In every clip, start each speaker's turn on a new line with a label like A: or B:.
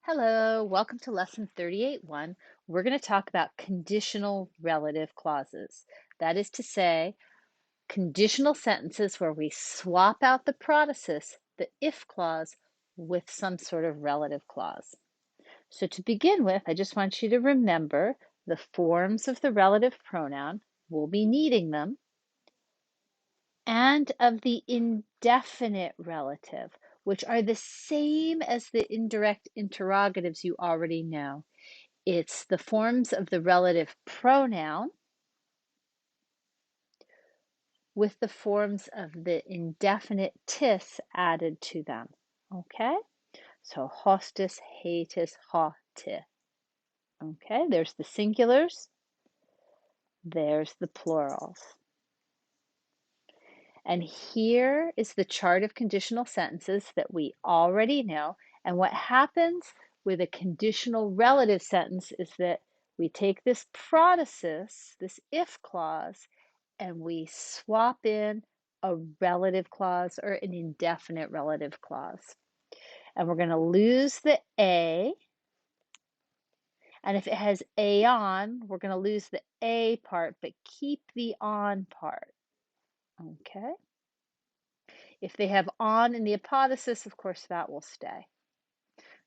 A: Hello, welcome to lesson 38.1. We're going to talk about conditional relative clauses. That is to say, conditional sentences where we swap out the protasis, the if clause, with some sort of relative clause. So to begin with, I just want you to remember the forms of the relative pronoun. We'll be needing them. And of the indefinite relative, which are the same as the indirect interrogatives you already know. It's the forms of the relative pronoun with the forms of the indefinite tis added to them. Okay? So hostis, hatis, hoti. Okay, there's the singulars, there's the plurals. And here is the chart of conditional sentences that we already know. And what happens with a conditional relative sentence is that we take this protasis, this if clause, and we swap in a relative clause or an indefinite relative clause. And we're going to lose the A. And if it has A on, we're going to lose the A part, but keep the on part. Okay? If they have on in the apodosis, of course, that will stay.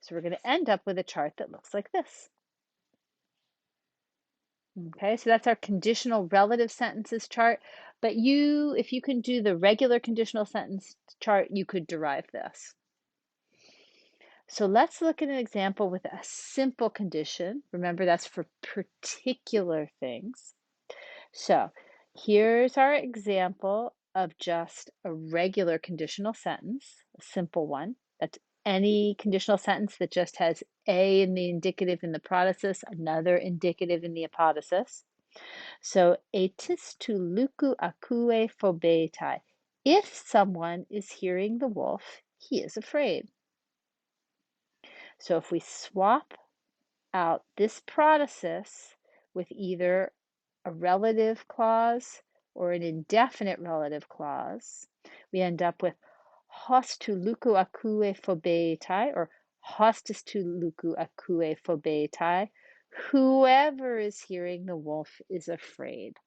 A: So we're going to end up with a chart that looks like this. Okay, so that's our conditional relative sentences chart. But if you can do the regular conditional sentence chart, you could derive this. So let's look at an example with a simple condition. Remember, that's for particular things. So here's our example of just a regular conditional sentence, a simple one. That's any conditional sentence that just has A in the indicative in the protasis, another indicative in the apodosis. So etis tu luku akue phobetai. If someone is hearing the wolf, he is afraid. So if we swap out this protasis with either a relative clause or an indefinite relative clause, we end up with hos tu luku akue phobetai or hostis tu luku akue phobetai. Whoever is hearing the wolf is afraid.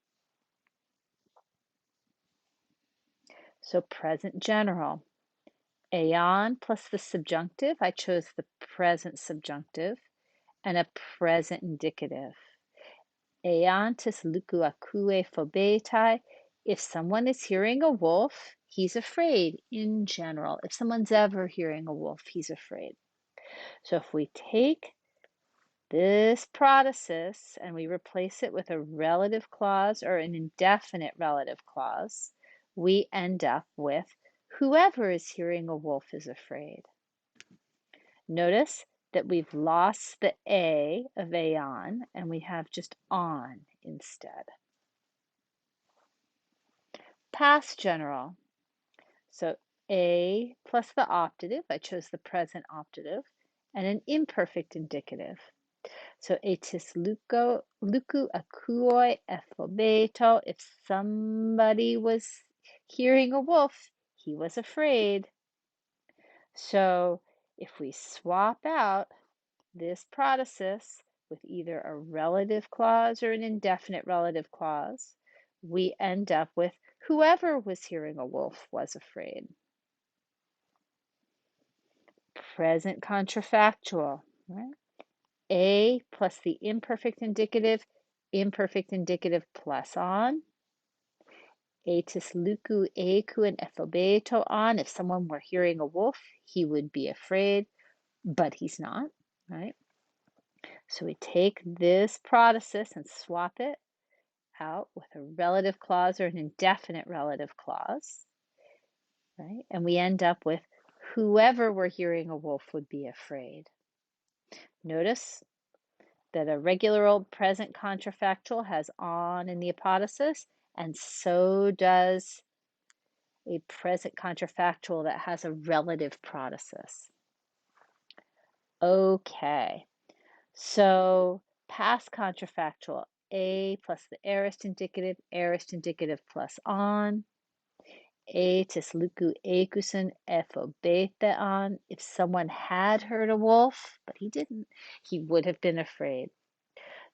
A: So present general. Aeon plus the subjunctive. I chose the present subjunctive and a present indicative. Eantis luku akue phobetai. If someone is hearing a wolf, he's afraid in general. If someone's ever hearing a wolf, he's afraid. So if we take this protasis and we replace it with a relative clause or an indefinite relative clause, we end up with whoever is hearing a wolf is afraid. Notice that we've lost the A of aeon and we have just on instead. Past general. So A plus the optative, I chose the present optative, and an imperfect indicative. So etis luku akuoi ephobeto. If somebody was hearing a wolf, he was afraid. So if we swap out this protasis with either a relative clause or an indefinite relative clause, we end up with whoever was hearing a wolf was afraid. Present contrafactual, right? A plus the imperfect indicative plus on. Etis luku eku and ephobeto on. If someone were hearing a wolf, he would be afraid, but he's not, right? So we take this protasis and swap it out with a relative clause or an indefinite relative clause, right? And we end up with whoever were hearing a wolf would be afraid. Notice that a regular old present contrafactual has on in the apodosis, and so does a present contrafactual that has a relative protasis. Okay, so past contrafactual, A plus the aorist indicative plus on. Atis luku ekusen ephobetheon. If someone had heard a wolf, but he didn't, he would have been afraid.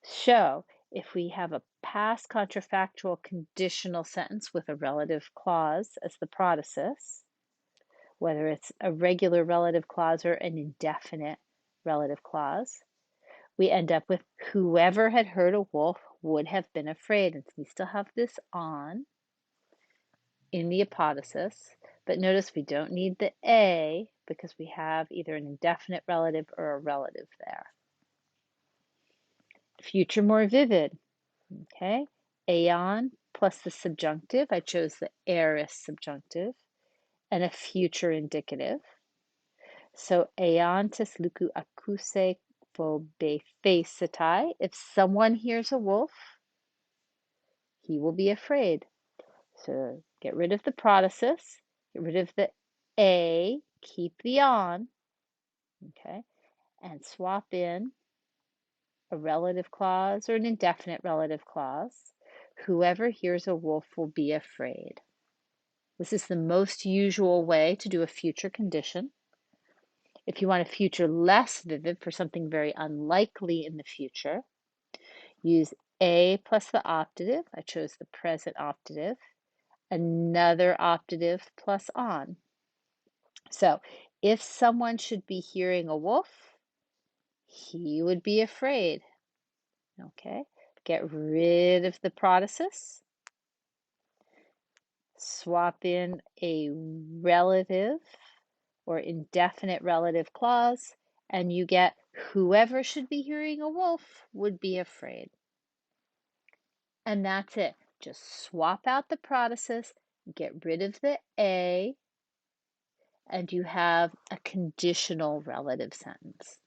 A: So, if we have a past contrafactual conditional sentence with a relative clause as the protasis, whether it's a regular relative clause or an indefinite relative clause, we end up with whoever had heard a wolf would have been afraid. And we still have this on in the apodosis, but notice we don't need the A because we have either an indefinite relative or a relative there. Future more vivid, okay? Aeon plus the subjunctive, I chose the aorist subjunctive, and a future indicative. So aeontis luku acuse phobephacetai. If someone hears a wolf, he will be afraid. So get rid of the protasis, get rid of the A, keep the on, okay, and swap in a relative clause or an indefinite relative clause. Whoever hears a wolf will be afraid. This is the most usual way to do a future condition. If you want a future less vivid for something very unlikely in the future, use A plus the optative. I chose the present optative. Another optative plus on. So if someone should be hearing a wolf, he would be afraid. Okay, get rid of the protasis, swap in a relative or indefinite relative clause, and you get whoever should be hearing a wolf would be afraid. And that's it. Just swap out the protasis, get rid of the A, and you have a conditional relative sentence.